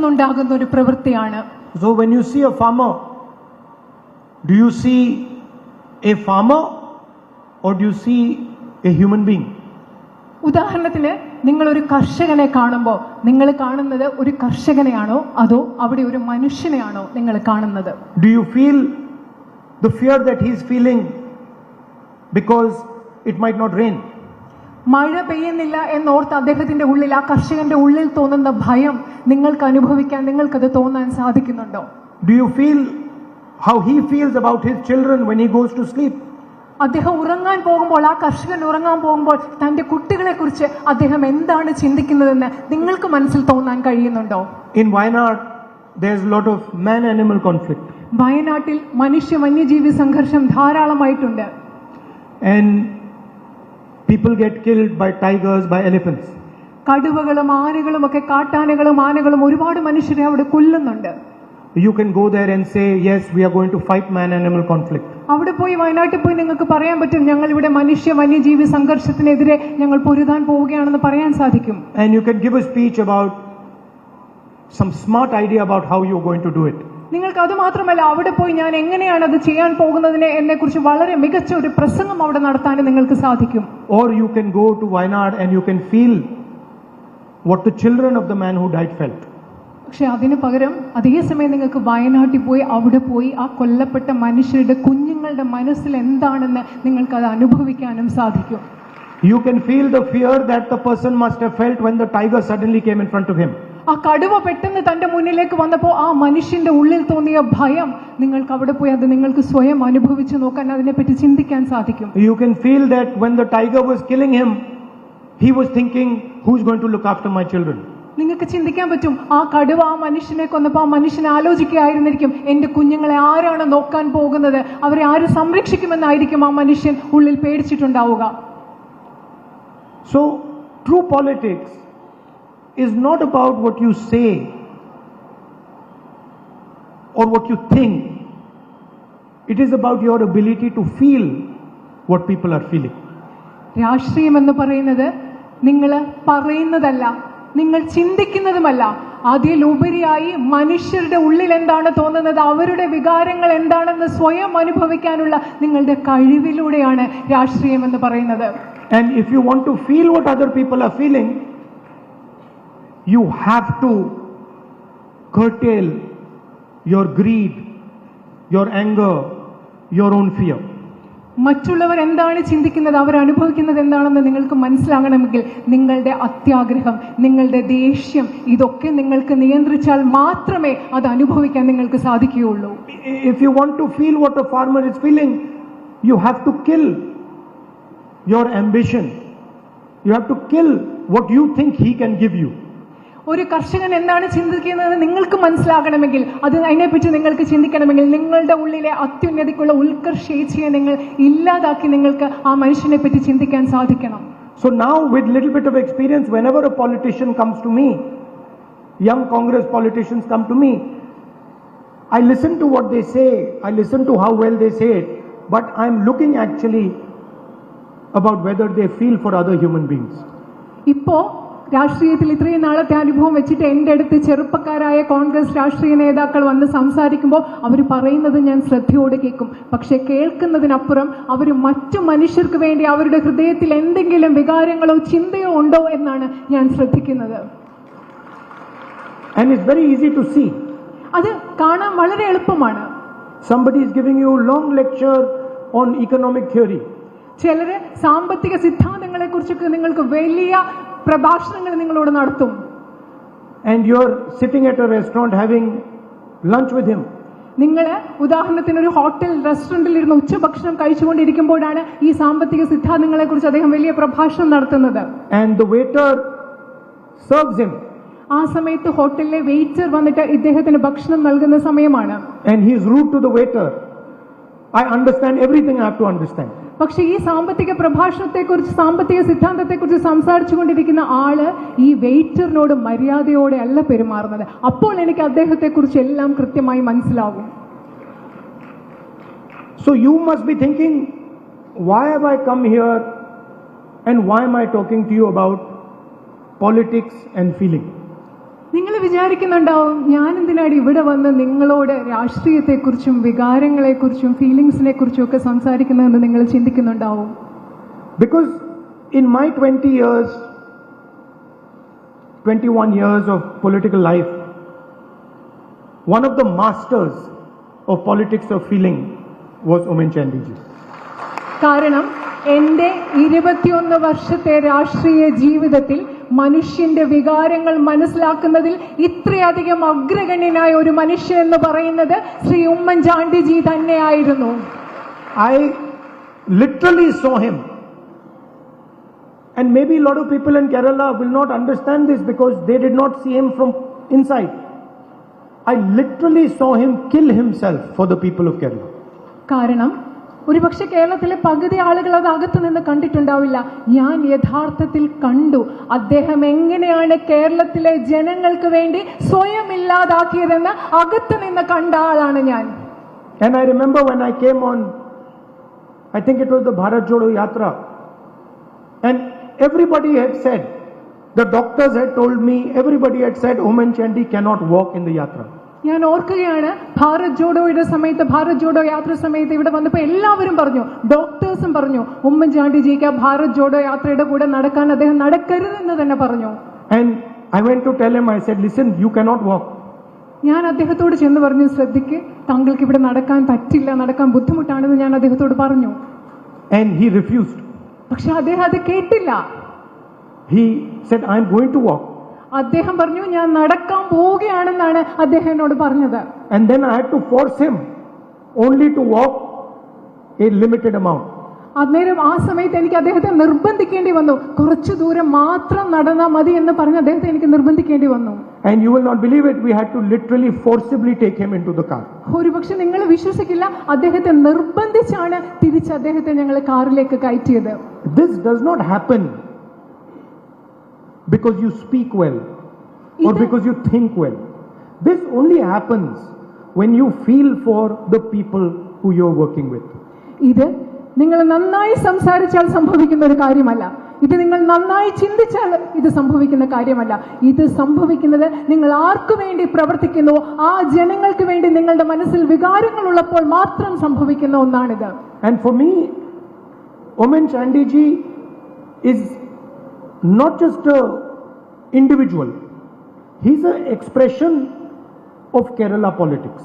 പെട്ടെന്നുണ്ടാകുന്ന ഒരു പ്രവൃത്തിയാണ്. So when you see a farmer, do you see a farmer or do you see a human being? ഉദാഹരണത്തിന് നിങ്ങൾ ഒരു കർഷകനെ കാണുമ്പോൾ നിങ്ങൾ കാണുന്നത് ഒരു കർഷകനെയാണോ അതോ അവിടെ ഒരു മനുഷ്യനെയാണോ നിങ്ങൾ കാണുന്നത്? Do you feel the fear that he is feeling because it might not rain? മഴ പെയ്യുന്നില്ല എന്നോർത്ത് അദ്ദേഹത്തിന്റെ ഉള്ളിൽ, ആ കർഷകന്റെ ഉള്ളിൽ തോന്നുന്ന ഭയം നിങ്ങൾക്ക് അനുഭവിക്കാൻ, നിങ്ങൾക്കത് തോന്നാൻ സാധിക്കുന്നുണ്ടോ? Do you feel how he feels about his children when he goes to sleep? അദ്ദേഹം ഉറങ്ങാൻ പോകുമ്പോൾ, ആ കർഷകൻ ഉറങ്ങാൻ പോകുമ്പോൾ തന്റെ കുട്ടികളെ കുറിച്ച് അദ്ദേഹം എന്താണ് ചിന്തിക്കുന്നതെന്ന് നിങ്ങൾക്ക് മനസ്സിൽ തോന്നാൻ കഴിയുന്നുണ്ടോ? In Wayanad, there's a lot of man-animal conflict. വയനാട്ടിൽ മനുഷ്യ വന്യജീവി സംഘർഷം ധാരാളമായിട്ടുണ്ട്. And people get killed by tigers, by elephants. കടുവകളും ആനകളും ഒക്കെ, കാട്ടാനകളും ആനകളും ഒരുപാട് മനുഷ്യരെ അവിടെ കൊല്ലുന്നുണ്ട്. You can go there and say, yes, we are going to fight man-animal conflict. അവിടെ പോയി, വയനാട്ടിൽ പോയി നിങ്ങൾക്ക് പറയാൻ പറ്റും, ഞങ്ങൾ ഇവിടെ മനുഷ്യ വന്യജീവി സംഘർഷത്തിനെതിരെ ഞങ്ങൾ പൊരുതാൻ പോവുകയാണെന്ന് പറയാൻ സാധിക്കും. And you can give a speech about some smart idea about how you're going to do it. നിങ്ങൾക്ക് അത് മാത്രമല്ല, അവിടെ പോയി ഞാൻ എങ്ങനെയാണ് അത് ചെയ്യാൻ പോകുന്നതിനെ എന്നെക്കുറിച്ച് വളരെ മികച്ച ഒരു പ്രസംഗം അവിടെ നടത്താനും നിങ്ങൾക്ക് സാധിക്കും. Or you can go to Wayanad and you can feel what the children of the man who died felt. പക്ഷെ അതിനു പകരം അതേസമയം നിങ്ങൾക്ക് വയനാട്ടിൽ പോയി അവിടെ പോയി ആ കൊല്ലപ്പെട്ട മനുഷ്യരുടെ കുഞ്ഞുങ്ങളുടെ മനസ്സിൽ എന്താണെന്ന് നിങ്ങൾക്ക് അത് അനുഭവിക്കാനും സാധിക്കും. You can feel the fear that the person must have felt when the tiger suddenly came in front of him. ആ കടുവ പെട്ടെന്ന് തന്റെ മുന്നിലേക്ക് വന്നപ്പോൾ ആ മനുഷ്യന്റെ ഉള്ളിൽ തോന്നിയ ഭയം നിങ്ങൾക്ക് അവിടെ പോയി അത് നിങ്ങൾക്ക് സ്വയം അനുഭവിച്ചു നോക്കാൻ, അതിനെപ്പറ്റി ചിന്തിക്കാൻ സാധിക്കും. You can feel that when the tiger was killing him, he was thinking, who's going to look after my children? നിങ്ങൾക്ക് ചിന്തിക്കാൻ പറ്റും, ആ കടുവ ആ മനുഷ്യനെ കൊന്നപ്പോൾ ആ മനുഷ്യൻ ആലോചിക്കുകയായിരുന്നിരിക്കും, എന്റെ കുഞ്ഞുങ്ങളെ ആരാണ് നോക്കാൻ പോകുന്നത്, അവരെ ആര് സംരക്ഷിക്കുമെന്നായിരിക്കും ആ മനുഷ്യൻ ഉള്ളിൽ പേടിച്ചിട്ടുണ്ടാവുക. So true politics is not about what you say or what you think. It is about your ability to feel what people are feeling. രാഷ്ട്രീയം എന്ന് പറയുന്നത് നിങ്ങൾ പറയുന്നതല്ല, നിങ്ങൾ ചിന്തിക്കുന്നതുമല്ല, അതിലുപരിയായി മനുഷ്യരുടെ ഉള്ളിൽ എന്താണ് തോന്നുന്നത്, അവരുടെ വികാരങ്ങൾ എന്താണെന്ന് സ്വയം അനുഭവിക്കാനുള്ള നിങ്ങളുടെ കഴിവിലൂടെയാണ് രാഷ്ട്രീയം എന്ന് പറയുന്നത്. And if you want to feel what other people are feeling, you have to curtail your greed, your anger, your own fear. മറ്റുള്ളവർ എന്താണ് ചിന്തിക്കുന്നത്, അവർ അനുഭവിക്കുന്നത് എന്താണെന്ന് നിങ്ങൾക്ക് മനസ്സിലാകണമെങ്കിൽ നിങ്ങളുടെ അത്യാഗ്രഹം, നിങ്ങളുടെ ദേഷ്യം, ഇതൊക്കെ നിങ്ങൾക്ക് നിയന്ത്രിച്ചാൽ മാത്രമേ അത് അനുഭവിക്കാൻ നിങ്ങൾക്ക് സാധിക്കുകയുള്ളൂ. If you want to feel what a farmer is feeling, you have to kill your ambition. You have to kill what you think he can give you. ഒരു കർഷകൻ എന്താണ് ചിന്തിക്കുന്നത് നിങ്ങൾക്ക് മനസ്സിലാകണമെങ്കിൽ, അത് അതിനെപ്പറ്റി നിങ്ങൾക്ക് ചിന്തിക്കണമെങ്കിൽ നിങ്ങളുടെ ഉള്ളിലെ അത്യുന്നതിക്കുള്ള ഉത്കർഷേച്ഛയെ നിങ്ങൾ ഇല്ലാതാക്കി നിങ്ങൾക്ക് ആ മനുഷ്യനെ പറ്റി ചിന്തിക്കാൻ സാധിക്കണം. So now with little bit of experience, whenever a politician comes to me, young Congress politicians come to me, I listen to what they say, I listen to how well they say it, but I'm looking actually about whether they feel for other human beings. ഇപ്പോ രാഷ്ട്രീയത്തിൽ ഇത്രയും നാളത്തെ അനുഭവം വെച്ചിട്ട് എൻ്റെ അടുത്ത് ചെറുപ്പക്കാരായ കോൺഗ്രസ് രാഷ്ട്രീയ നേതാക്കൾ വന്ന് സംസാരിക്കുമ്പോൾ അവർ പറയുന്നത് ഞാൻ ശ്രദ്ധയോടെ കേൾക്കും. പക്ഷെ കേൾക്കുന്നതിനപ്പുറം അവർ മറ്റു മനുഷ്യർക്ക് വേണ്ടി അവരുടെ ഹൃദയത്തിൽ എന്തെങ്കിലും വികാരങ്ങളോ ചിന്തയോ ഉണ്ടോ എന്നാണ് ഞാൻ ശ്രദ്ധിക്കുന്നത്. And it's very easy to see. അത് കാണാൻ വളരെ എളുപ്പമാണ്. Somebody is giving you a long lecture on economic theory. ചിലര് സാമ്പത്തിക സിദ്ധാന്തങ്ങളെ കുറിച്ചൊക്കെ നിങ്ങൾക്ക് വലിയ പ്രഭാഷണങ്ങൾ നിങ്ങളോട് നടത്തും. And you're sitting at a restaurant having lunch with him. നിങ്ങൾ ഉദാഹരണത്തിന് ഒരു ഹോട്ടൽ റെസ്റ്റോറന്റിൽ ഇരുന്ന് ഉച്ചഭക്ഷണം കഴിച്ചുകൊണ്ടിരിക്കുമ്പോഴാണ് ഈ സാമ്പത്തിക സിദ്ധാന്തങ്ങളെ കുറിച്ച് അദ്ദേഹം വലിയ പ്രഭാഷണം നടത്തുന്നത്. And the waiter serves him. ആ സമയത്ത് ഹോട്ടലിലെ വെയിറ്റർ വന്നിട്ട് ഇദ്ദേഹത്തിന് ഭക്ഷണം നൽകുന്ന സമയമാണ്. And he is rude to the waiter. I understand everything I have to understand. പക്ഷെ ഈ സാമ്പത്തിക പ്രഭാഷണത്തെക്കുറിച്ച്, സാമ്പത്തിക സിദ്ധാന്തത്തെക്കുറിച്ച് സംസാരിച്ചു കൊണ്ടിരിക്കുന്ന ആള് ഈ വെയിറ്ററിനോട് മര്യാദയോടെ അല്ല പെരുമാറുന്നത്. അപ്പോൾ എനിക്ക് അദ്ദേഹത്തെക്കുറിച്ച് എല്ലാം കൃത്യമായി മനസ്സിലാകും. So you must be thinking, why have I come here and why am I talking to you about politics and feeling? നിങ്ങൾ വിചാരിക്കുന്നുണ്ടാവും ഞാൻ എന്തിനാണ് ഇവിടെ വന്ന് നിങ്ങളോട് രാഷ്ട്രീയത്തെക്കുറിച്ചും വികാരങ്ങളെക്കുറിച്ചും ഫീലിങ്സിനെ കുറിച്ചും ഒക്കെ സംസാരിക്കുന്നതെന്ന് നിങ്ങൾ ചിന്തിക്കുന്നുണ്ടാവും. Because in my 21 years of political life, one of the masters of politics of feeling was Oommen Chandy ji. കാരണം എൻ്റെ 21 വർഷത്തെ രാഷ്ട്രീയ ജീവിതത്തിൽ മനുഷ്യന്റെ വികാരങ്ങൾ മനസ്സിലാക്കുന്നതിൽ ഇത്രയധികം അഗ്രഗണ്യനായ ഒരു മനുഷ്യൻ എന്ന് പറയുന്നത് ശ്രീ ഉമ്മൻചാണ്ടിജി തന്നെയായിരുന്നു. I literally saw him. And maybe a lot of people in Kerala will not understand this because they did not see him from inside. I literally saw him kill himself for the people of Kerala. കാരണം ഒരുപക്ഷെ കേരളത്തിലെ പകുതി ആളുകൾ അത് അകത്തു നിന്ന് കണ്ടിട്ടുണ്ടാവില്ല. ഞാൻ യഥാർത്ഥത്തിൽ കണ്ടു അദ്ദേഹം എങ്ങനെയാണ് കേരളത്തിലെ ജനങ്ങൾക്ക് വേണ്ടി സ്വയം ഇല്ലാതാക്കിയതെന്ന് അകത്തു നിന്ന് കണ്ട ആളാണ് ഞാൻ. And I remember when I came on, I think it was the Bharat Jodo Yatra, and everybody had said, the doctors had told me, everybody had said Oommen Chandy cannot walk in the yatra. ഞാൻ ഓർക്കുകയാണ് ഭാരത് ജോഡോയുടെ സമയത്ത്, ഭാരത് ജോഡോ യാത്ര സമയത്ത് ഇവിടെ വന്നപ്പോൾ എല്ലാവരും പറഞ്ഞു, ഡോക്ടേഴ്സും പറഞ്ഞു ഉമ്മൻചാണ്ടിജിക്ക് ഭാരത് ജോഡോ യാത്രയുടെ കൂടെ നടക്കാൻ അദ്ദേഹം നടക്കരുതെന്ന് തന്നെ പറഞ്ഞു. And I went to tell him, I said, listen, you cannot walk. ഞാൻ അദ്ദേഹത്തോട് ചെന്ന് പറഞ്ഞു, ശ്രദ്ധിക്ക്, താങ്കൾക്ക് ഇവിടെ നടക്കാൻ പറ്റില്ല, നടക്കാൻ ബുദ്ധിമുട്ടാണെന്ന് ഞാൻ അദ്ദേഹത്തോട് പറഞ്ഞു. And he refused. പക്ഷെ അദ്ദേഹം അത് കേട്ടില്ല. He said, I am going to walk. അദ്ദേഹം പറഞ്ഞു, ഞാൻ നടക്കാൻ പോവുകയാണെന്നാണ് അദ്ദേഹം എന്നോട് പറഞ്ഞത്. And then I had to force him only to walk a limited amount. അന്നേരം ആ സമയത്ത് എനിക്ക് അദ്ദേഹത്തെ നിർബന്ധിക്കേണ്ടി വന്നു, കുറച്ചു ദൂരം മാത്രം നടന്നാൽ മതി എന്ന് പറഞ്ഞ് അദ്ദേഹത്തെ എനിക്ക് നിർബന്ധിക്കേണ്ടി വന്നു. And you will not believe it, we had to literally forcibly take him into the car. ഒരുപക്ഷെ നിങ്ങൾ വിശ്വസിക്കില്ല, അദ്ദേഹത്തെ നിർബന്ധിച്ചാണ് തിരിച്ച് അദ്ദേഹത്തെ ഞങ്ങൾ കാറിലേക്ക് കയറ്റിയത്. This does not happen because you speak well or because you think well. This only happens when you feel for the people who you're working with. ഇത് നിങ്ങൾ നന്നായി സംസാരിച്ചാൽ സംഭവിക്കുന്ന ഒരു കാര്യമല്ല. ഇത് നിങ്ങൾ നന്നായി ചിന്തിച്ചാൽ ഇത് സംഭവിക്കുന്ന കാര്യമല്ല. ഇത് സംഭവിക്കുന്നത് നിങ്ങൾ ആർക്കു വേണ്ടി പ്രവർത്തിക്കുന്നു, ആ ജനങ്ങൾക്ക് വേണ്ടി നിങ്ങളുടെ മനസ്സിൽ വികാരങ്ങൾ ഉള്ളപ്പോൾ മാത്രം സംഭവിക്കുന്ന ഒന്നാണിത്. And for me, Oommen Chandy ji is not just a individual. He's an expression of Kerala politics.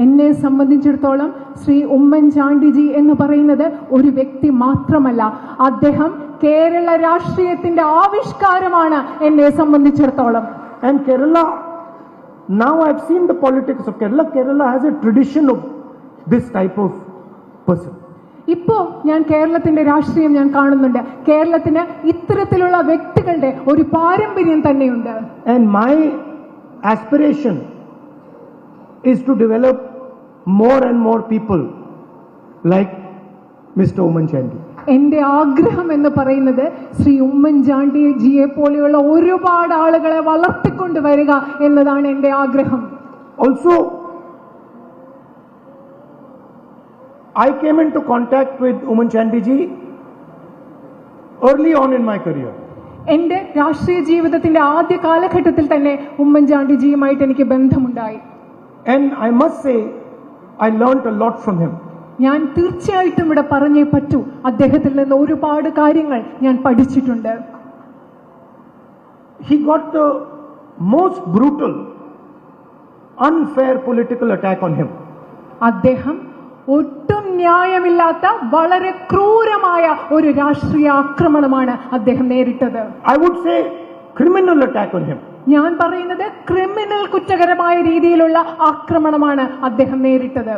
എന്നെ സംബന്ധിച്ചിടത്തോളം ശ്രീ ഉമ്മൻചാണ്ടിജി എന്ന് പറയുന്നത് ഒരു വ്യക്തി മാത്രമല്ല, അദ്ദേഹം കേരള രാഷ്ട്രീയത്തിന്റെ ആവിഷ്കാരമാണ് എന്നെ സംബന്ധിച്ചിടത്തോളം. And Kerala, now I've seen the politics of Kerala. Kerala has a tradition of this type of person. ഇപ്പോ ഞാൻ കേരളത്തിന്റെ രാഷ്ട്രീയം ഞാൻ കാണുന്നുണ്ട്. കേരളത്തിന് ഇത്തരത്തിലുള്ള വ്യക്തികളുടെ ഒരു പാരമ്പര്യം തന്നെയുണ്ട്. And my aspiration is to develop more and more people like Mr. Oommen Chandy. എന്റെ ആഗ്രഹം എന്ന് പറയുന്നത് ശ്രീ ഉമ്മൻചാണ്ടിജിയെ പോലെയുള്ള ഒരുപാട് ആളുകളെ വളർത്തിക്കൊണ്ട് വരിക എന്നതാണ് എന്റെ ആഗ്രഹം. Also, I came into contact with Oommen Chandy ji early on in my career. എന്റെ രാഷ്ട്രീയ ജീവിതത്തിന്റെ ആദ്യ കാലഘട്ടത്തിൽ തന്നെ ഉമ്മൻചാണ്ടിജിയുമായിട്ട് എനിക്ക് ബന്ധമുണ്ടായി. And I must say, I learned a lot from him. ഞാൻ തീർച്ചയായിട്ടും ഇവിടെ പറഞ്ഞേ പറ്റൂ, അദ്ദേഹത്തിൽ നിന്ന് ഒരുപാട് കാര്യങ്ങൾ ഞാൻ പഠിച്ചിട്ടുണ്ട്. He got the most brutal, unfair political attack on him. അദ്ദേഹം ഒട്ടും ന്യായമില്ലാത്ത വളരെ ക്രൂരമായ ഒരു രാഷ്ട്രീയ ആക്രമണമാണ് അദ്ദേഹം നേരിട്ടത്. I would say criminal attack on him. ഞാൻ പറയുന്നത് ക്രിമിനൽ കുറ്റകരമായ രീതിയിലുള്ള ആക്രമണമാണ് അദ്ദേഹം നേരിട്ടത്.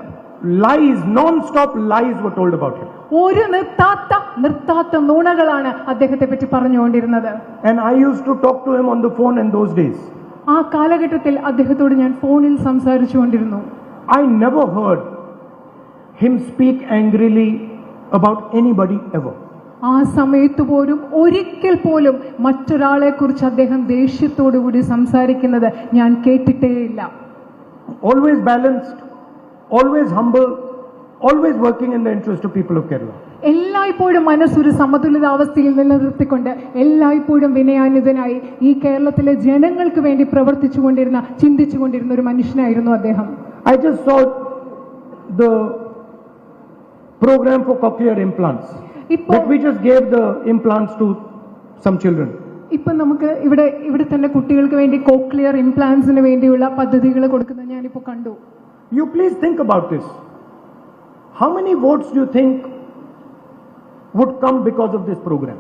Lies, non-stop lies were told about him. ഒരു നിർത്താത്ത നുണകളാണ് അദ്ദേഹത്തെ പറ്റി പറഞ്ഞുകൊണ്ടിരുന്നത്. And I used to talk to him on the phone in those days. ആ കാലഘട്ടത്തിൽ അദ്ദേഹത്തോട് ഞാൻ ഫോണിൽ സംസാരിച്ചുകൊണ്ടിരുന്നു. I never heard him speak angrily about anybody ever. ആ സമയത്ത് പോലും ഒരിക്കൽ പോലും മറ്റൊരാളെ കുറിച്ച് അദ്ദേഹം ദേഷ്യത്തോടുകൂടി സംസാരിക്കുന്നത് ഞാൻ കേട്ടിട്ടേയില്ല. Always balanced, always humble, always working in the interest of people of Kerala. എല്ലായ്പ്പോഴും മനസ്സൊരു സമതുലിതാവസ്ഥയിൽ നിലനിർത്തിക്കൊണ്ട് എല്ലായ്പ്പോഴും വിനയാന്വിതനായി ഈ കേരളത്തിലെ ജനങ്ങൾക്ക് വേണ്ടി പ്രവർത്തിച്ചുകൊണ്ടിരുന്ന ചിന്തിച്ചുകൊണ്ടിരുന്ന ഒരു മനുഷ്യനായിരുന്നു അദ്ദേഹം. I just saw the program for cochlear implants that we just gave the implants to some children. ഇപ്പം നമുക്ക് ഇവിടെ തന്നെ കുട്ടികൾക്ക് വേണ്ടി കോക്ലിയർ ഇംപ്ലാന്റ്സിന് വേണ്ടിയുള്ള പദ്ധതികൾ കൊടുക്കുന്നത് ഞാനിപ്പോൾ കണ്ടു. You please think about this. How many votes do you think would come because of this program?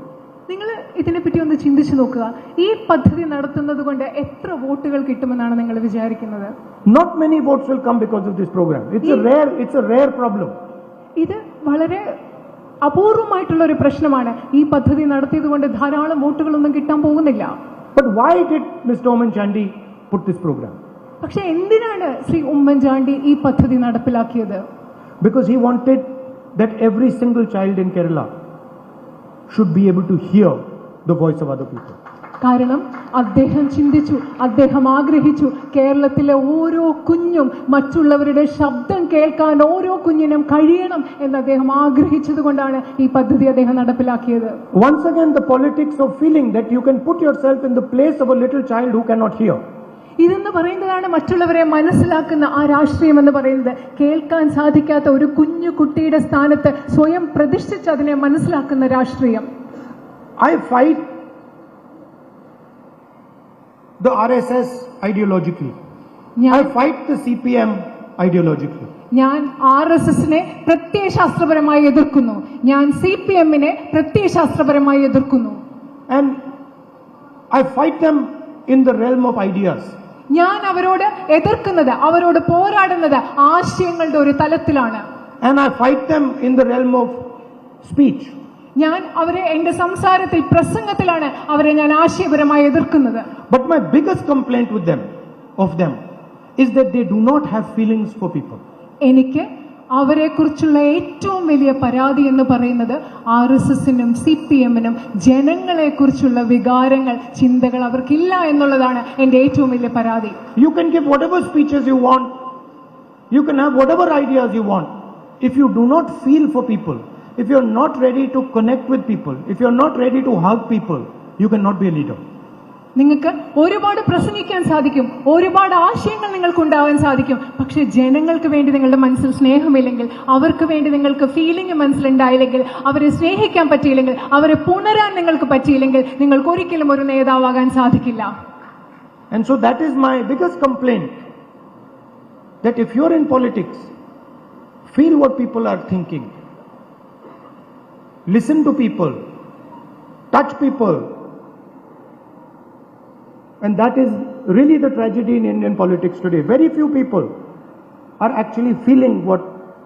നിങ്ങൾ ഇതിനെപ്പറ്റി ഒന്ന് ചിന്തിച്ചു നോക്കുക. ഈ പദ്ധതി നടത്തുന്നത് കൊണ്ട് എത്ര വോട്ടുകൾ കിട്ടുമെന്നാണ് നിങ്ങൾ വിചാരിക്കുന്നത്? Not many votes will come because of this program. It's a rare problem. ഇത് വളരെ അപൂർവമായിട്ടുള്ള ഒരു പ്രശ്നമാണ്. ഈ പദ്ധതി നടത്തിയത് കൊണ്ട് ധാരാളം വോട്ടുകളൊന്നും കിട്ടാൻ പോകുന്നില്ല. But why did Mr. Oommen Chandy put this program? പക്ഷെ എന്തിനാണ് ശ്രീ ഉമ്മൻചാണ്ടി ഈ പദ്ധതി നടപ്പിലാക്കിയത്? Because he wanted that every single child in Kerala should be able to hear the voice of other people. കാരണം അദ്ദേഹം ചിന്തിച്ചു, അദ്ദേഹം ആഗ്രഹിച്ചു, കേരളത്തിലെ ഓരോ കുഞ്ഞും മറ്റുള്ളവരുടെ ശബ്ദം കേൾക്കാൻ ഓരോ കുഞ്ഞിനും കഴിയണം എന്ന് അദ്ദേഹം ആഗ്രഹിച്ചത് കൊണ്ടാണ് ഈ പദ്ധതി അദ്ദേഹം നടപ്പിലാക്കിയത്. Once again, the politics of feeling that you can put yourself in the place of a little child who cannot hear. ഇതെന്ന് പറയുന്നതാണ് മറ്റുള്ളവരെ മനസ്സിലാക്കുന്ന ആ രാഷ്ട്രീയം എന്ന് പറയുന്നത്. കേൾക്കാൻ സാധിക്കാത്ത ഒരു കുഞ്ഞു കുട്ടിയുടെ സ്ഥാനത്ത് സ്വയം പ്രതിഷ്ഠിച്ച് അതിനെ മനസ്സിലാക്കുന്ന രാഷ്ട്രീയം. I fight the RSS ideologically. I fight the CPM ideologically. ഞാൻ RSSനെ പ്രത്യയശാസ്ത്രപരമായി എതിർക്കുന്നു. ഞാൻ CPMനെ പ്രത്യയശാസ്ത്രപരമായി എതിർക്കുന്നു. And I fight them in the realm of ideas. ഞാൻ അവരോട് എതിർക്കുന്നത്, അവരോട് പോരാടുന്നത് ആശയങ്ങളുടെ ഒരു തലത്തിലാണ്. And I fight them in the realm of speech. ഞാൻ അവരെ എന്റെ സംസാരത്തിൽ, പ്രസംഗത്തിലാണ് അവരെ ഞാൻ ആശയപരമായി എതിർക്കുന്നത്. But my biggest complaint with them is that they do not have feelings for people. എനിക്ക് അവരെക്കുറിച്ചുള്ള ഏറ്റവും വലിയ പരാതി എന്ന് പറയുന്നത് RSSനും CPMനും ജനങ്ങളെക്കുറിച്ചുള്ള വികാരങ്ങൾ, ചിന്തകൾ അവർക്കില്ല എന്നുള്ളതാണ് എന്റെ ഏറ്റവും വലിയ പരാതി. You can give whatever speeches you want, you can have whatever ideas you want. If you do not feel for people, if you are not ready to connect with people, if you are not ready to hug people, you cannot be a leader. നിങ്ങൾക്ക് ഒരുപാട് പ്രസംഗിക്കാൻ സാധിക്കും, ഒരുപാട് ആശയങ്ങൾ നിങ്ങൾക്ക് ഉണ്ടാവാൻ സാധിക്കും. പക്ഷെ ജനങ്ങൾക്ക് വേണ്ടി നിങ്ങളുടെ മനസ്സിൽ സ്നേഹമില്ലെങ്കിൽ, അവർക്ക് വേണ്ടി നിങ്ങൾക്ക് ഫീലിംഗ് മനസ്സിലുണ്ടായില്ലെങ്കിൽ, അവരെ സ്നേഹിക്കാൻ പറ്റിയില്ലെങ്കിൽ, അവരെ പുണരാൻ നിങ്ങൾക്ക് പറ്റിയില്ലെങ്കിൽ, നിങ്ങൾക്ക് ഒരിക്കലും ഒരു നേതാവാകാൻ സാധിക്കില്ല. And so that is my biggest complaint, that if you are in politics, feel what people are thinking, listen to people, touch people. And that is really the tragedy in Indian politics today. Very few people are actually feeling what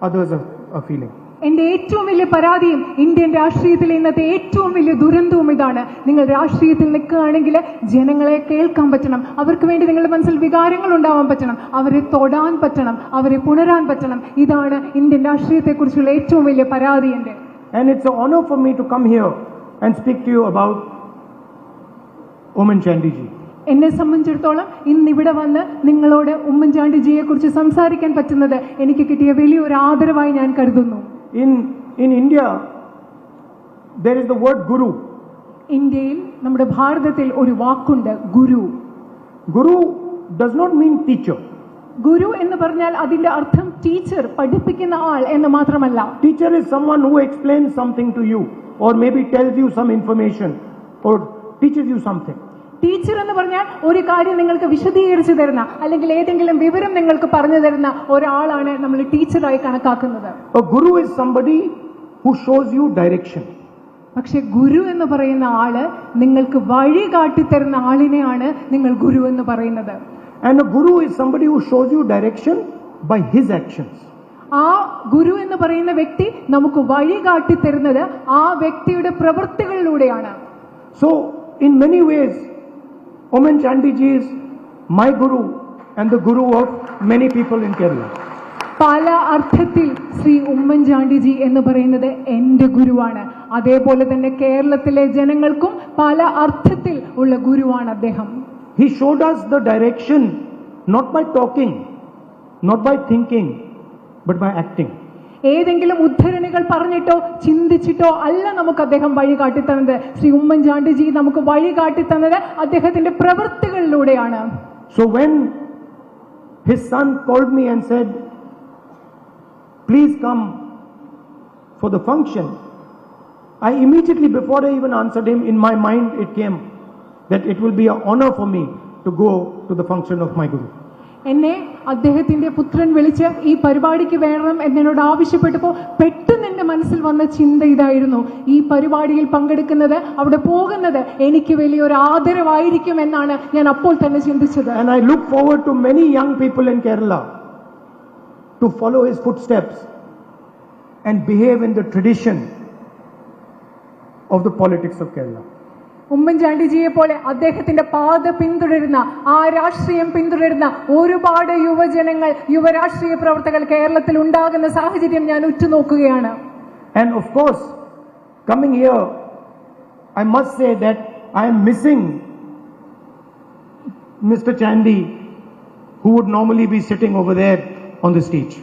others are feeling. എന്റെ ഏറ്റവും വലിയ പരാതിയും Indian രാഷ്ട്രീയത്തിലെ ഇന്നത്തെ ഏറ്റവും വലിയ ദുരന്തവും ഇതാണ്. നിങ്ങൾ രാഷ്ട്രീയത്തിൽ നിൽക്കുകയാണെങ്കിൽ ജനങ്ങളെ കേൾക്കാൻ പറ്റണം, അവർക്ക് വേണ്ടി നിങ്ങളുടെ മനസ്സിൽ വികാരങ്ങൾ ഉണ്ടാവാൻ പറ്റണം, അവരെ തൊടാൻ പറ്റണം, അവരെ പുണരാൻ പറ്റണം. ഇതാണ് ഇന്ത്യൻ രാഷ്ട്രീയത്തെക്കുറിച്ചുള്ള ഏറ്റവും വലിയ പരാതി എന്റെ. And it's an honor for me to come here and speak to you about Oommen Chandy ji. എന്നെ സംബന്ധിച്ചിടത്തോളം ഇന്നിവിടെ വന്ന് നിങ്ങളോട് ഉമ്മൻചാണ്ടിജിയെ കുറിച്ച് സംസാരിക്കാൻ പറ്റുന്നത് എനിക്ക് കിട്ടിയ വലിയൊരു ആദരവായി ഞാൻ കരുതുന്നു. In India, there is the word guru. ഇന്ത്യയിൽ, നമ്മുടെ ഭാരതത്തിൽ ഒരു വാക്കുണ്ട്, ഗുരു. Guru does not mean teacher. ഗുരു എന്ന് പറഞ്ഞാൽ അതിന്റെ അർത്ഥം ടീച്ചർ, പഠിപ്പിക്കുന്ന ആൾ എന്ന് മാത്രമല്ല. Teacher is someone who explains something to you, or maybe tells you some information, or teaches you something. Teacher എന്ന് പറഞ്ഞാൽ ഒരു കാര്യം നിങ്ങൾക്ക് വിശദീകരിച്ചു തരുന്ന, അല്ലെങ്കിൽ ഏതെങ്കിലും വിവരം നിങ്ങൾക്ക് പറഞ്ഞു തരുന്ന ഒരാളാണ് നമ്മൾ ടീച്ചറായി കണക്കാക്കുന്നത്. A guru is somebody who shows you direction. പക്ഷെ ഗുരു എന്ന് പറയുന്ന ആള് നിങ്ങൾക്ക് വഴി കാട്ടിത്തരുന്ന ആളിനെയാണ് നിങ്ങൾ ഗുരു എന്ന് പറയുന്നത്. And a guru is somebody who shows you direction by his actions. ആ ഗുരു എന്ന് പറയുന്ന വ്യക്തി നമുക്ക് വഴി കാട്ടിത്തരുന്നത് ആ വ്യക്തിയുടെ പ്രവൃത്തികളിലൂടെയാണ്. So in many ways, Oommen Chandy ji is my guru and the guru of many people in Kerala. പല അർത്ഥത്തിൽ ശ്രീ ഉമ്മൻചാണ്ടിജി എന്ന് പറയുന്നത് എന്റെ ഗുരുവാണ്. അതേപോലെ തന്നെ കേരളത്തിലെ ജനങ്ങൾക്കും പല അർത്ഥത്തിൽ ഉള്ള ഗുരുവാണ് അദ്ദേഹം. He showed us the direction not by talking, not by thinking, but by acting. ഏതെങ്കിലും ഉദ്ധരണികൾ പറഞ്ഞിട്ടോ ചിന്തിച്ചിട്ടോ അല്ല നമുക്ക് അദ്ദേഹം വഴി കാട്ടിത്തന്നത്. ശ്രീ ഉമ്മൻചാണ്ടിജി നമുക്ക് വഴി കാട്ടിത്തന്നത് അദ്ദേഹത്തിന്റെ പ്രവൃത്തികളിലൂടെയാണ്. So when his son called me and said, please come for the function, I immediately, before I even answered him, in my mind it came that it will be an honor for me to go to the function of my Guru. എന്നെ അദ്ദേഹത്തിന്റെ പുത്രൻ വിളിച്ച് ഈ പരിപാടിക്ക് വേണം എന്നോട് ആവശ്യപ്പെട്ടപ്പോൾ പെട്ടെന്ന് എന്റെ മനസ്സിൽ വന്ന ചിന്ത ഇതായിരുന്നു, ഈ പരിപാടിയിൽ പങ്കെടുക്കുന്നത്, അവിടെ പോകുന്നത് എനിക്ക് വലിയൊരു ആദരവായിരിക്കും എന്നാണ് ഞാൻ അപ്പോൾ തന്നെ ചിന്തിച്ചത്. And I look forward to many young people in Kerala to follow his footsteps and behave in the tradition of the politics of Kerala. ഉമ്മൻചാണ്ടിജിയെ പോലെ അദ്ദേഹത്തിന്റെ പാത പിന്തുടരുന്ന, ആ രാഷ്ട്രീയം പിന്തുടരുന്ന ഒരുപാട് യുവജനങ്ങൾ, യുവരാഷ്ട്രീയ പ്രവർത്തകർ കേരളത്തിൽ ഉണ്ടാകുന്ന സാഹചര്യം ഞാൻ ഉറ്റുനോക്കുകയാണ്. And of course, coming here, I must say that I am missing Mr. Chandy, who would normally be sitting over there on the stage.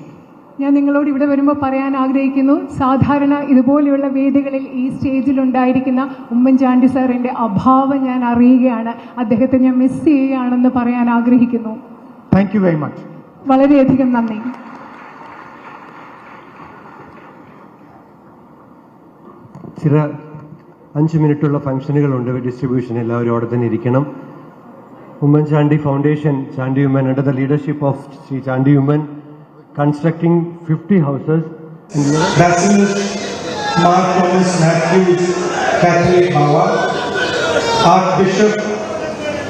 ഞാൻ നിങ്ങളോട് ഇവിടെ വരുമ്പോൾ പറയാൻ ആഗ്രഹിക്കുന്നു, സാധാരണ ഇതുപോലെയുള്ള വേദികളിൽ ഈ സ്റ്റേജിൽ ഉണ്ടായിരിക്കുന്ന ഉമ്മൻചാണ്ടി സാറിന്റെ അഭാവം ഞാൻ അറിയുകയാണ്. അദ്ദേഹത്തെ ഞാൻ മിസ് ചെയ്യുകയാണെന്ന് പറയാൻ ആഗ്രഹിക്കുന്നു. Thank you very much. വളരെയധികം നന്ദി. ചില 5 മിനിറ്റുള്ള ഫംഗ്ഷനുകളുണ്ട് ഡിസ്ട്രിബ്യൂഷൻ. എല്ലാവരും അവിടെ തന്നെ ഇരിക്കണം. Oommen Chandy foundation, Chandy Oommen, under the leadership of Shri Chandy Oommen, constructing 50 houses in Bacillus Mark Thomas Matthews Catholic Bhawa, Archbishop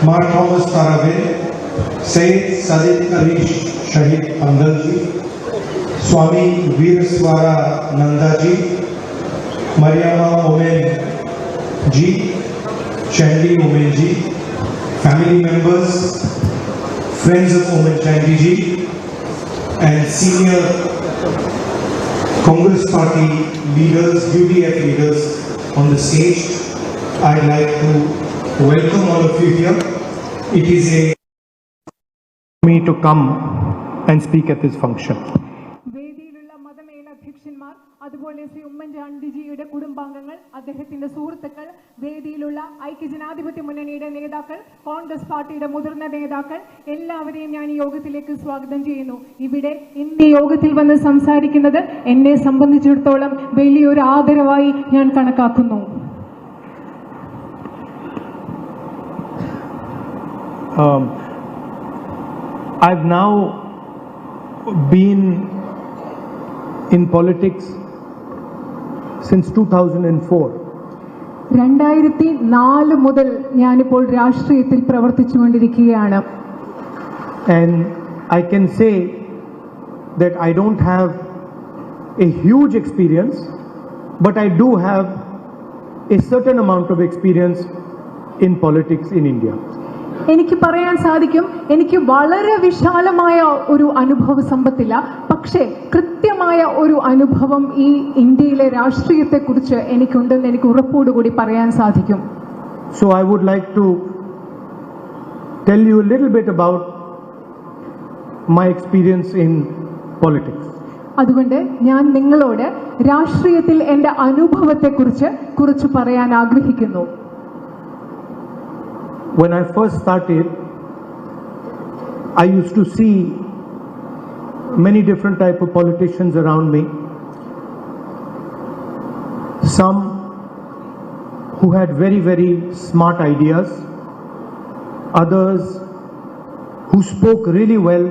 Mark Thomas Taravin, Saint Sadit Karish Shahid Angalji, Swami Veeraswara Nandaji, Mariama Omen Ji, Chandy Omen Ji, family members, friends of Omen Chandy Ji, and senior Congress Party leaders, UDF leaders on the stage. I'd like to welcome all of you here. It is a Me to come and speak at this function. വേദിയിലുള്ള മതമേലധ്യക്ഷന്മാർ, അതുപോലെ ശ്രീ ഉമ്മൻചാണ്ടിജിയുടെ കുടുംബാംഗങ്ങൾ, അദ്ദേഹത്തിന്റെ സുഹൃത്തുക്കൾ, വേദിയിലുള്ള ഐക്യജനാധിപത്യ മുന്നണിയുടെ നേതാക്കൾ, കോൺഗ്രസ് പാർട്ടിയുടെ മുതിർന്ന നേതാക്കൾ, എല്ലാവരെയും ഞാൻ ഈ യോഗത്തിലേക്ക് സ്വാഗതം ചെയ്യുന്നു. ഇവിടെ ഇന്ന് ഈ യോഗത്തിൽ വന്ന് സംസാരിക്കുന്നത് എന്നെ സംബന്ധിച്ചിടത്തോളം വലിയൊരു ആദരവായി ഞാൻ കണക്കാക്കുന്നു. I've now been in politics since 2004. 2004 മുതൽ ഞാനിപ്പോൾ രാഷ്ട്രീയത്തിൽ പ്രവർത്തിച്ചുകൊണ്ടിരിക്കുകയാണ്. And I can say that I don't have a huge experience, but I do have a certain amount of experience in politics in India. എനിക്ക് പറയാൻ സാധിക്കും, എനിക്ക് വളരെ വിശാലമായ ഒരു അനുഭവ സമ്പത്തില്ല, പക്ഷേ കൃത്യമായ ഒരു അനുഭവം ഈ ഇന്ത്യയിലെ രാഷ്ട്രീയത്തെക്കുറിച്ച് എനിക്കുണ്ടെന്ന് എനിക്ക് ഉറപ്പോടുകൂടി പറയാൻ സാധിക്കും. So I would like to tell you a little bit about my experience in politics. അതുകൊണ്ട് ഞാൻ നിങ്ങളോട് രാഷ്ട്രീയത്തിൽ എൻ്റെ അനുഭവത്തെക്കുറിച്ച് കുറച്ച് പറയാൻ ആഗ്രഹിക്കുന്നു. When I first started, I used to see many different type of politicians around me. Some who had very, very smart ideas, others who spoke really well,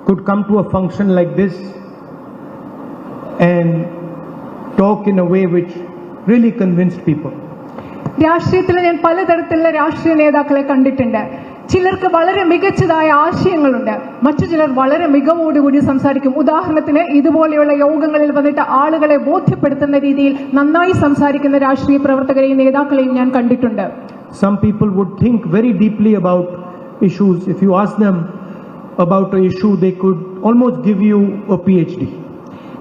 could come to a function like this and talk in a way which really convinced people. രാഷ്ട്രീയത്തിൽ ഞാൻ പലതരത്തിലുള്ള രാഷ്ട്രീയ നേതാക്കളെ കണ്ടിട്ടുണ്ട്. ചിലർക്ക് വളരെ മികച്ചതായ ആശയങ്ങളുണ്ട്, മറ്റു ചിലർ വളരെ മികവോടുകൂടി സംസാരിക്കും. ഉദാഹരണത്തിന് ഇതുപോലെയുള്ള യോഗങ്ങളിൽ വന്നിട്ട് ആളുകളെ ബോധ്യപ്പെടുത്തുന്ന രീതിയിൽ നന്നായി സംസാരിക്കുന്ന രാഷ്ട്രീയ പ്രവർത്തകരെയും നേതാക്കളെയും ഞാൻ കണ്ടിട്ടുണ്ട്. Some people would think very deeply about issues. If you ask them about an issue, they could almost give you a PhD.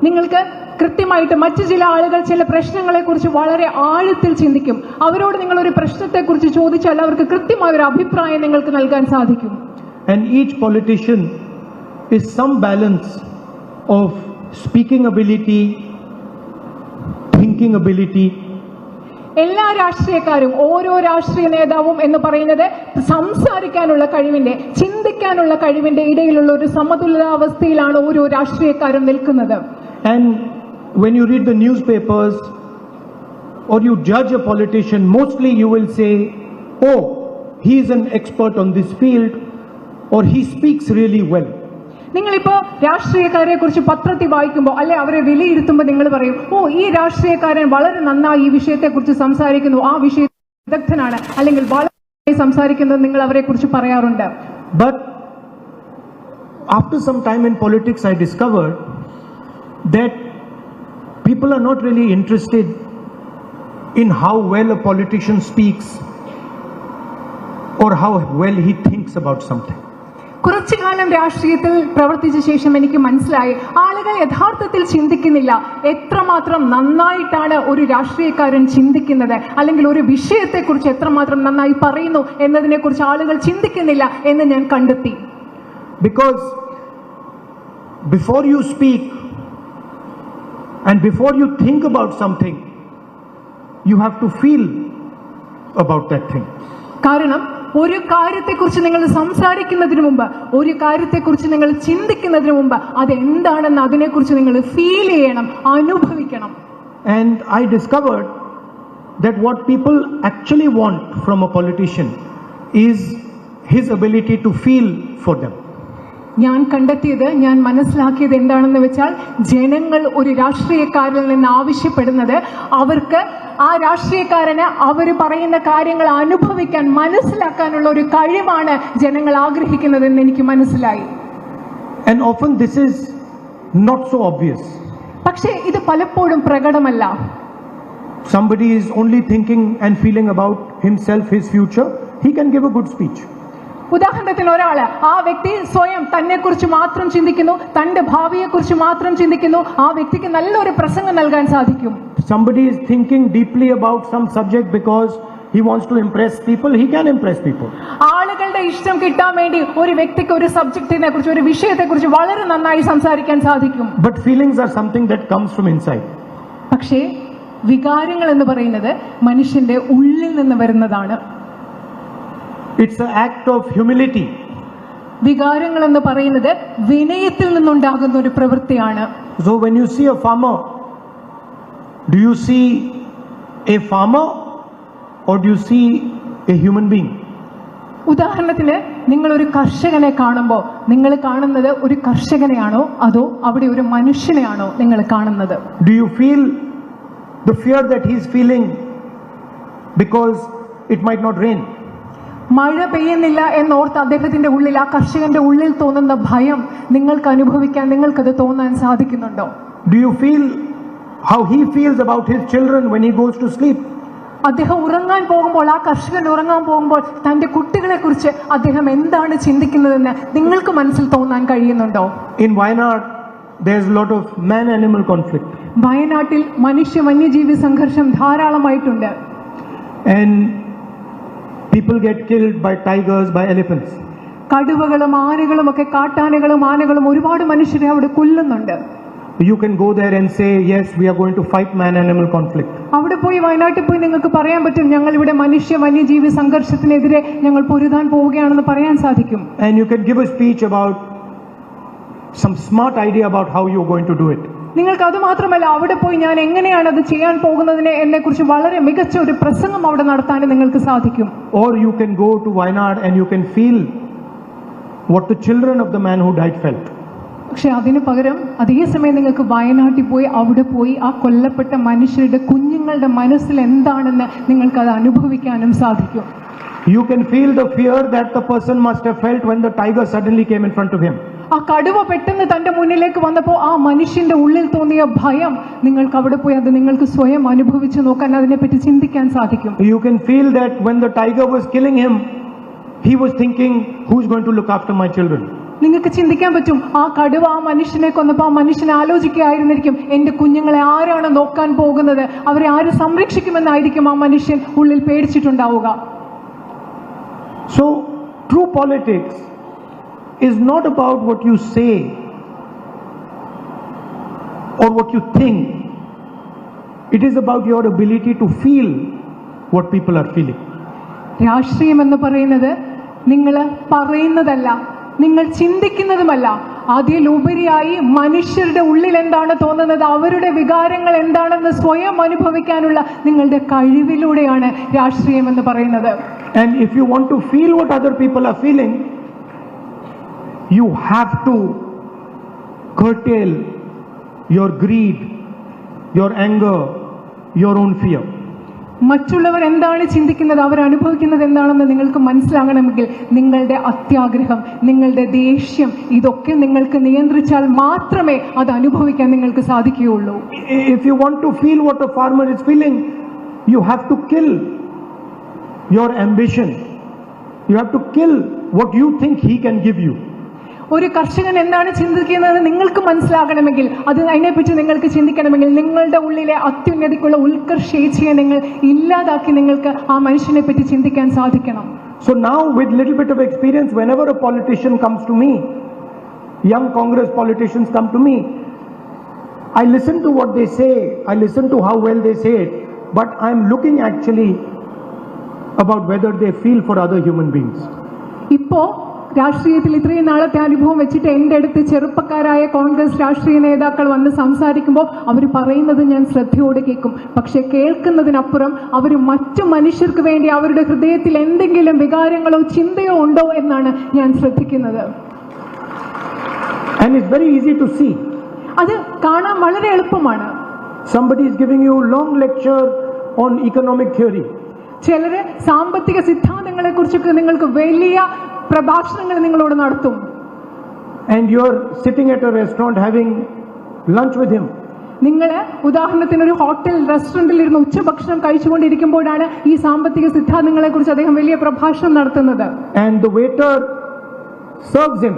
നിങ്ങൾക്ക് കൃത്യമായിട്ട് മറ്റു ചില ആളുകൾ ചില പ്രശ്നങ്ങളെക്കുറിച്ച് വളരെ ആഴത്തിൽ ചിന്തിക്കും. അവരോട് നിങ്ങൾ ഒരു പ്രശ്നത്തെക്കുറിച്ച് ചോദിച്ചാൽ അവർക്ക് കൃത്യമായ ഒരു അഭിപ്രായം നിങ്ങൾക്ക് നൽകാൻ സാധിക്കും. And each politician is some balance of speaking ability, thinking ability. എല്ലാ രാഷ്ട്രീയക്കാരും ഓരോ രാഷ്ട്രീയ നേതാവും എന്ന് പറയുന്നത് സംസാരിക്കാനുള്ള കഴിവിന്റെ, ചിന്തിക്കാനുള്ള കഴിവിന്റെ ഇടയിലുള്ള ഒരു സമതുലിതാവസ്ഥയിലാണ് ഓരോ രാഷ്ട്രീയക്കാരും നിൽക്കുന്നത്. And when you read the newspapers or you judge a politician, mostly you will say, oh, he is an expert on this field, or he speaks really well. നിങ്ങളിപ്പോ രാഷ്ട്രീയക്കാരെ കുറിച്ച് പത്രത്തിൽ വായിക്കുമ്പോൾ അല്ലെ അവരെ വിലയിരുത്തുമ്പോൾ നിങ്ങൾ പറയും, ഓ ഈ രാഷ്ട്രീയക്കാരൻ വളരെ നന്നായി ഈ വിഷയത്തെ കുറിച്ച് സംസാരിക്കുന്നു, ആ വിഷയത്തിൽ വിദഗ്ധനാണ്, അല്ലെങ്കിൽ വളരെ സംസാരിക്കുന്നത് നിങ്ങൾ അവരെ കുറിച്ച് പറയാറുണ്ട്. But after some time in politics, I discovered that people are not really interested in how well a politician speaks or how well he thinks about something. കുറച്ചു കാലം രാഷ്ട്രീയത്തിൽ പ്രവർത്തിച്ച ശേഷം എനിക്ക് മനസ്സിലായി, ആളുകൾ യഥാർത്ഥത്തിൽ ചിന്തിക്കുന്നില്ല എത്രമാത്രം നന്നായിട്ടാണ് ഒരു രാഷ്ട്രീയക്കാരൻ ചിന്തിക്കുന്നത്, അല്ലെങ്കിൽ ഒരു വിഷയത്തെക്കുറിച്ച് എത്രമാത്രം നന്നായി പറയുന്നു എന്നതിനെക്കുറിച്ച് ആളുകൾ ചിന്തിക്കുന്നില്ല എന്ന് ഞാൻ കണ്ടെത്തി. Because before you speak and before you think about something, you have to feel about that thing. കാരണം ഒരു കാര്യത്തെക്കുറിച്ച് നിങ്ങൾ സംസാരിക്കുന്നതിന് മുമ്പ്, ഒരു കാര്യത്തെക്കുറിച്ച് നിങ്ങൾ ചിന്തിക്കുന്നതിന് മുമ്പ് അതെന്താണെന്ന് അതിനെക്കുറിച്ച് നിങ്ങൾ ഫീൽ ചെയ്യണം, അനുഭവിക്കണം. And I discovered that what people actually want from a politician is his ability to feel for them. ഞാൻ കണ്ടെത്തിയത്, ഞാൻ മനസ്സിലാക്കിയത് എന്താണെന്ന് വെച്ചാൽ, ജനങ്ങൾ ഒരു രാഷ്ട്രീയക്കാരിൽ നിന്ന് ആവശ്യപ്പെടുന്നത് അവർക്ക് ആ രാഷ്ട്രീയക്കാരന് അവർ പറയുന്ന കാര്യങ്ങൾ അനുഭവിക്കാൻ, മനസ്സിലാക്കാനുള്ള ഒരു കഴിവാണ് ജനങ്ങൾ ആഗ്രഹിക്കുന്നതെന്ന് എനിക്ക് മനസ്സിലായി. And often this is not so obvious. പക്ഷേ ഇത് പലപ്പോഴും പ്രകടമല്ല. Somebody is only thinking and feeling about himself, his future, he can give a good speech. ഉദാഹരണത്തിന് ഒരാള്, ആ വ്യക്തി സ്വയം തന്നെക്കുറിച്ച് മാത്രം ചിന്തിക്കുന്നു, തന്റെ ഭാവിയെക്കുറിച്ച് മാത്രം ചിന്തിക്കുന്നു, ആ വ്യക്തിക്ക് നല്ലൊരു പ്രസംഗം നൽകാൻ സാധിക്കും. Somebody is thinking deeply about some subject because he wants to impress people, he can impress people. ആളുകളുടെ ഇഷ്ടം കിട്ടാൻ വേണ്ടി ഒരു വ്യക്തിക്ക് ഒരു സബ്ജക്റ്റിനെ കുറിച്ച്, ഒരു വിഷയത്തെക്കുറിച്ച് വളരെ നന്നായി സംസാരിക്കാൻ സാധിക്കും. But feelings are something that comes from inside. പക്ഷേ വികാരങ്ങൾ എന്ന് പറയുന്നത് മനുഷ്യന്റെ ഉള്ളിൽ നിന്ന് വരുന്നതാണ്. It's an act of humility. വികാരങ്ങൾ എന്ന് പറയുന്നത് വിനയത്തിൽ നിന്നുണ്ടാകുന്ന ഒരു പ്രവൃത്തിയാണ്. So when you see a farmer, do you see a farmer or do you see a human being? ഉദാഹരണത്തിന് നിങ്ങൾ ഒരു കർഷകനെ കാണുമ്പോൾ നിങ്ങൾ കാണുന്നത് ഒരു കർഷകനെയാണോ അതോ അവിടെ ഒരു മനുഷ്യനെയാണോ നിങ്ങൾ കാണുന്നത്? Do you feel the fear that he is feeling because it might not rain? മഴ പെയ്യുന്നില്ല എന്നോർത്ത് അദ്ദേഹത്തിന്റെ ഉള്ളിൽ, ആ കർഷകന്റെ ഉള്ളിൽ തോന്നുന്ന ഭയം നിങ്ങൾക്ക് അനുഭവിക്കാൻ, നിങ്ങൾക്കത് തോന്നാൻ സാധിക്കുന്നുണ്ടോ? Do you feel how he feels about his children when he goes to sleep? അദ്ദേഹം ഉറങ്ങാൻ പോകുമ്പോൾ, ആ കർഷകൻ ഉറങ്ങാൻ പോകുമ്പോൾ തന്റെ കുട്ടികളെ കുറിച്ച് അദ്ദേഹം എന്താണ് ചിന്തിക്കുന്നതെന്ന് നിങ്ങൾക്ക് മനസ്സിൽ തോന്നാൻ കഴിയുന്നുണ്ടോ? In Wayanad, there's a lot of man-animal conflict. വയനാട്ടിൽ മനുഷ്യ വന്യജീവി സംഘർഷം ധാരാളമായിട്ടുണ്ട്. And people get killed by tigers, by elephants. കടുവകളും ആനകളും ഒക്കെ, കാട്ടാനകളും ആനകളും ഒരുപാട് മനുഷ്യരെ അവിടെ കൊല്ലുന്നുണ്ട്. You can go there and say, yes, we are going to fight man-animal conflict. അവിടെ പോയി, വയനാട്ടിൽ പോയി നിങ്ങൾക്ക് പറയാൻ പറ്റും, ഞങ്ങൾ ഇവിടെ മനുഷ്യ വന്യജീവി സംഘർഷത്തിനെതിരെ ഞങ്ങൾ പൊരുതാൻ പോവുകയാണെന്ന് പറയാൻ സാധിക്കും. And you can give a speech about some smart idea about how you're going to do it. നിങ്ങൾക്ക് അത് മാത്രമല്ല, അവിടെ പോയി ഞാൻ എങ്ങനെയാണ് അത് ചെയ്യാൻ പോകുന്നതിനെ എന്നെക്കുറിച്ച് വളരെ മികച്ച ഒരു പ്രസംഗം അവിടെ നടത്താൻ നിങ്ങൾക്ക് സാധിക്കും. Or you can go to Wayanad and you can feel what the children of the man who died felt. പക്ഷെ അതിന് പകരം അതേസമയം നിങ്ങൾക്ക് വയനാട്ടിൽ പോയി അവിടെ പോയി ആ കൊല്ലപ്പെട്ട മനുഷ്യരുടെ കുഞ്ഞുങ്ങളുടെ മനസ്സിൽ എന്താണെന്ന് നിങ്ങൾക്ക് അത് അനുഭവിക്കാനും സാധിക്കും. You can feel the fear that the person must have felt when the tiger suddenly came in front of him. ആ കടുവ പെട്ടെന്ന് തന്റെ മുന്നിലേക്ക് വന്നപ്പോൾ ആ മനുഷ്യന്റെ ഉള്ളിൽ തോന്നിയ ഭയം നിങ്ങൾക്ക് അവിടെ പോയി അത് നിങ്ങൾക്ക് സ്വയം അനുഭവിച്ചു നോക്കാൻ, അതിനെപ്പറ്റി ചിന്തിക്കാൻ സാധിക്കും. You can feel that when the tiger was killing him, he was thinking, who's going to look after my children? നിങ്ങൾക്ക് ചിന്തിക്കാൻ പറ്റും, ആ കടുവ ആ മനുഷ്യനെ കൊന്നപ്പോൾ ആ മനുഷ്യൻ ആലോചിക്കുകയായിരുന്നിരിക്കും, എന്റെ കുഞ്ഞുങ്ങളെ ആരാണ് നോക്കാൻ പോകുന്നത്, അവരെ ആര് സംരക്ഷിക്കുമെന്നായിരിക്കും ആ മനുഷ്യൻ ഉള്ളിൽ പേടിച്ചിട്ടുണ്ടാവുക. So true politics is not about what you say, or what you think. It is about your ability to feel what people are feeling. രാഷ്ട്രീയം എന്ന് പറയുന്നത് നിങ്ങൾ പറയുന്നതല്ല, നിങ്ങൾ ചിന്തിക്കുന്നതുമല്ല. അതിലുപരിയായി മനുഷ്യരുടെ ഉള്ളിൽ എന്താണ് തോന്നുന്നത്, അവരുടെ വികാരങ്ങൾ എന്താണെന്ന് സ്വയം അനുഭവിക്കാനുള്ള നിങ്ങളുടെ കഴിവിലൂടെയാണ് രാഷ്ട്രീയം എന്ന് പറയുന്നത്. And if you want to feel what other people are feeling, you have to curtail your greed, your anger, your own fear. മറ്റുള്ളവർ എന്താണ് ചിന്തിക്കുന്നത്, അവർ അനുഭവിക്കുന്നത് എന്താണെന്ന് നിങ്ങൾക്ക് മനസ്സിലാകണമെങ്കിൽ നിങ്ങളുടെ അത്യാഗ്രഹം, നിങ്ങളുടെ ദേഷ്യം, ഇതൊക്കെ നിങ്ങൾക്ക് നിയന്ത്രിച്ചാൽ മാത്രമേ അത് അനുഭവിക്കാൻ നിങ്ങൾക്ക് സാധിക്കുകയുള്ളൂ. If you want to feel what a farmer is feeling, you have to kill your ambition. You have to kill what you think he can give you. ഒരു കർഷകൻ എന്താണ് ചിന്തിക്കുന്നത് നിങ്ങൾക്ക് മനസ്സിലാകണമെങ്കിൽ, അതിനെപ്പറ്റി നിങ്ങൾക്ക് ചിന്തിക്കണമെങ്കിൽ നിങ്ങളുടെ ഉള്ളിലെ അത്യുന്നതിക്കുള്ള ഉത്കർഷേച്ഛയെ നിങ്ങൾ ഇല്ലാതാക്കി നിങ്ങൾക്ക് ആ മനുഷ്യനെ പറ്റി ചിന്തിക്കാൻ സാധിക്കണം. So now, with little bit of experience, whenever a politician comes to me, young Congress politicians come to me, I listen to what they say, I listen to how well they say it, but I'm looking actually about whether they feel for other human beings. ഇപ്പോ രാഷ്ട്രീയത്തിൽ ഇത്രയും നാളത്തെ അനുഭവം വെച്ചിട്ട് എൻ്റെ അടുത്ത് ചെറുപ്പക്കാരായ കോൺഗ്രസ് രാഷ്ട്രീയ നേതാക്കൾ വന്ന് സംസാരിക്കുമ്പോൾ അവർ പറയുന്നത് ഞാൻ ശ്രദ്ധയോടെ കേൾക്കും. പക്ഷെ കേൾക്കുന്നതിനപ്പുറം അവർ മറ്റു മനുഷ്യർക്ക് വേണ്ടി അവരുടെ ഹൃദയത്തിൽ എന്തെങ്കിലും വികാരങ്ങളോ ചിന്തയോ ഉണ്ടോ എന്നാണ് ഞാൻ ശ്രദ്ധിക്കുന്നത്. And it's very easy to see. അത് കാണാൻ വളരെ എളുപ്പമാണ്. Somebody is giving you a long lecture on economic theory. ചിലര് സാമ്പത്തിക സിദ്ധാന്തങ്ങളെ കുറിച്ചൊക്കെ നിങ്ങൾക്ക് വലിയ പ്രഭാഷണങ്ങൾ നിങ്ങളോട് നടത്തും. And you're sitting at a restaurant having lunch with him. നിങ്ങൾ ഉദാഹരണത്തിന് ഒരു ഹോട്ടൽ റെസ്റ്റോറന്റിൽ ഇരുന്ന് ഉച്ചഭക്ഷണം കഴിച്ചുകൊണ്ടിരിക്കുമ്പോഴാണ് ഈ സാമ്പത്തിക സിദ്ധാന്തങ്ങളെ കുറിച്ച് അദ്ദേഹം വലിയ പ്രഭാഷണം നടത്തുന്നത്. And the waiter serves him.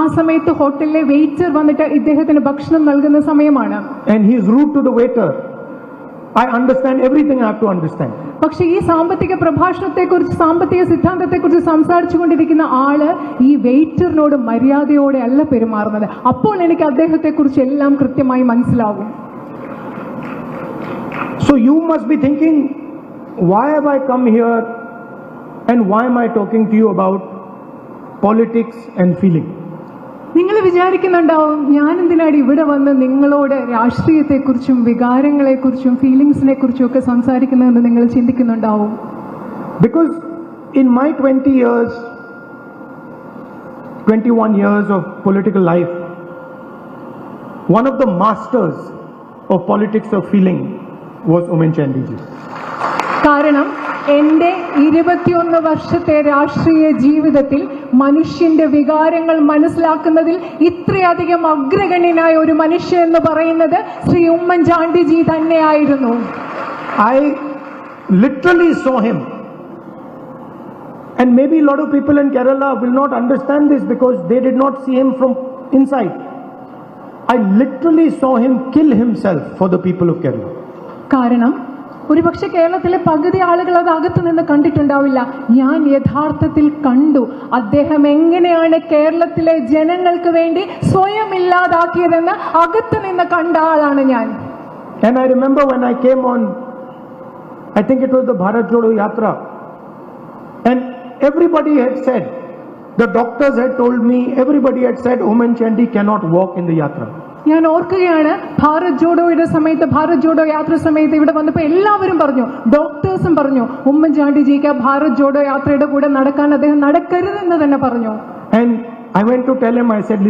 ആ സമയത്ത് ഹോട്ടലിലെ വെയിറ്റർ വന്നിട്ട് ഇദ്ദേഹത്തിന് ഭക്ഷണം നൽകുന്ന സമയമാണ്. And he is rude to the waiter. I understand everything I have to understand. പക്ഷെ ഈ സാമ്പത്തിക പ്രഭാഷണത്തെക്കുറിച്ച്, സാമ്പത്തിക സിദ്ധാന്തത്തെക്കുറിച്ച് സംസാരിച്ചു കൊണ്ടിരിക്കുന്ന ആള് ഈ വെയിറ്ററിനോട് മര്യാദയോടെ അല്ല പെരുമാറുന്നത്. അപ്പോൾ എനിക്ക് അദ്ദേഹത്തെക്കുറിച്ച് എല്ലാം കൃത്യമായി മനസ്സിലാകും. So you must be thinking, why have I come here and why am I talking to you about politics and feeling? നിങ്ങൾ വിചാരിക്കുന്നുണ്ടാവും, ഞാൻ എന്തിനാണ് ഇവിടെ വന്ന് നിങ്ങളോട് രാഷ്ട്രീയത്തെക്കുറിച്ചും വികാരങ്ങളെക്കുറിച്ചും ഫീലിങ്സിനെ കുറിച്ചും ഒക്കെ സംസാരിക്കുന്നതെന്ന് നിങ്ങൾ ചിന്തിക്കുന്നുണ്ടാവും. Because in my 21 years of political life, one of the masters of politics of feeling was Oommen Chandy ji. കാരണം എൻ്റെ 21 വർഷത്തെ രാഷ്ട്രീയ ജീവിതത്തിൽ മനുഷ്യന്റെ വികാരങ്ങൾ മനസ്സിലാക്കുന്നതിൽ ഇത്രയധികം അഗ്രഗണ്യനായ ഒരു മനുഷ്യൻ എന്ന് പറയുന്നത് ശ്രീ ഉമ്മൻചാണ്ടിജി തന്നെയായിരുന്നു. I literally saw him. And maybe a lot of people in Kerala will not understand this because they did not see him from inside. I literally saw him kill himself for the people of Kerala. കാരണം ഒരുപക്ഷെ കേരളത്തിലെ പകുതി ആളുകൾ അത് അകത്തു നിന്ന് കണ്ടിട്ടുണ്ടാവില്ല. ഞാൻ യഥാർത്ഥത്തിൽ കണ്ടു അദ്ദേഹം എങ്ങനെയാണ് കേരളത്തിലെ ജനങ്ങൾക്ക് വേണ്ടി സ്വയം ഇല്ലാതാക്കിയതെന്ന് അകത്തു നിന്ന് കണ്ട ആളാണ് ഞാൻ. And I remember when I came on, I think it was the Bharat Jodo Yatra, and everybody had said, the doctors had told me, everybody had said Oommen Chandy cannot walk in the yatra. ഞാൻ ഓർക്കുകയാണ്, ഭാരത് ജോഡോയുടെ സമയത്ത്, ഭാരത് ജോഡോ യാത്ര സമയത്ത് ഇവിടെ വന്നപ്പോൾ എല്ലാവരും പറഞ്ഞു, ഡോക്ടേഴ്സും പറഞ്ഞു, ഉമ്മൻചാണ്ടിജിക്ക് ഭാരത് ജോഡോ യാത്രയുടെ കൂടെ നടക്കാൻ അദ്ദേഹം നടക്കരുതെന്ന് തന്നെ പറഞ്ഞു. And I went to tell him, I said, listen,